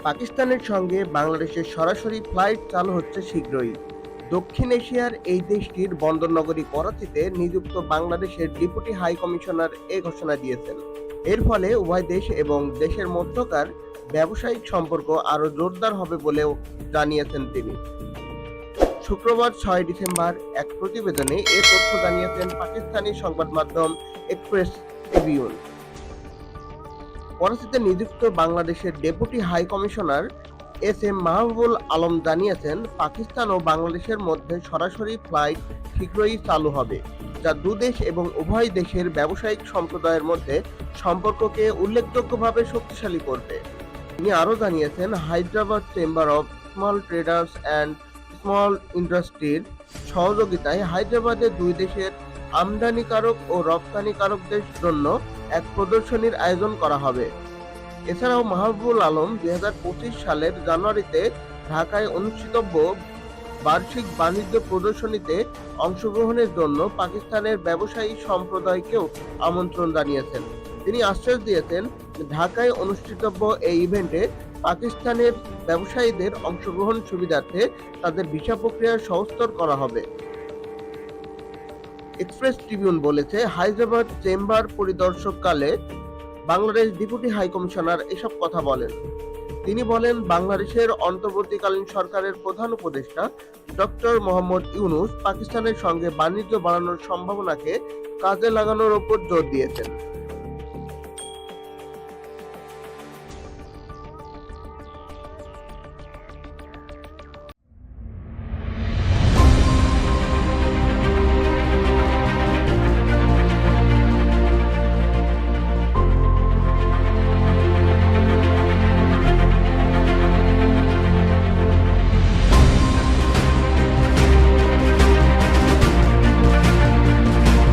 পাকিস্তানের সঙ্গে বাংলাদেশের সরাসরি ফ্লাইট চালু হচ্ছে শীঘ্রই। দক্ষিণ এশিয়ার এই দেশটির বন্দরনগরী করাচিতে নিযুক্ত বাংলাদেশের ডেপুটি হাই কমিশনার এ ঘোষণা দিয়েছেন। এর ফলে উভয় দেশ এবং দেশের মধ্যকার ব্যবসায়িক সম্পর্ক আরও জোরদার হবে বলেও জানিয়েছেন তিনি। শুক্রবার ৬ ডিসেম্বর এক প্রতিবেদনে এ তথ্য জানিয়েছেন পাকিস্তানি সংবাদ মাধ্যম এক্সপ্রেস ট্রিবিউন। করাচিতে নিযুক্ত বাংলাদেশের deputy high commissioner S M Mahbubul Alam জানিয়েছেন, পাকিস্তান ও বাংলাদেশের মধ্যে সরাসরি ফ্লাইট শীঘ্রই চালু হবে, যা দুদেশ এবং উভয় দেশের ব্যবসায়িক সম্প্রদায়ের মধ্যে সম্পর্ককে উল্লেখযোগ্যভাবে শক্তিশালী করবে। তিনি আরও জানিয়েছেন, Hyderabad chamber of small traders and small ইন্ডাস্ট্রির সহযোগিতায় হায়দ্রাবাদে দুই দেশের আমদানিকারক ও রপ্তানিকারকদের জন্য এক প্রদর্শনীর আয়োজন করা হবে। এছাড়াও মাহবুবুল আলম ২০২৫ সালের জানুয়ারিতে ঢাকায় অনুষ্ঠিতব্য বার্ষিক বাণিজ্য প্রদর্শনীতে অংশগ্রহণের জন্য পাকিস্তানের ব্যবসায়ী সম্প্রদায়কেও আমন্ত্রণ জানিয়েছেন। তিনি আশ্বাস দিয়েছেন, ঢাকায় অনুষ্ঠিতব্য এই ইভেন্টে পাকিস্তানের ব্যবসায়ীদের অংশগ্রহণ সুবিধার্থে তাদের ভিসা প্রক্রিয়া সহজতর করা হবে। এক্সপ্রেস ট্রিবিউন বলেছে, হায়দ্রাবাদ চেম্বার পরিদর্শককালে বাংলাদেশ ডেপুটি হাই কমিশনার এসব কথা বলেন। তিনি বলেন, বাংলাদেশের অন্তর্বর্তীকালীন সরকারের প্রধান উপদেষ্টা ডক্টর মোহাম্মদ ইউনূস পাকিস্তানের সঙ্গে বাণিজ্য বাড়ানোর সম্ভাবনাকে কাজে লাগানোর ওপর জোর দিয়েছেন।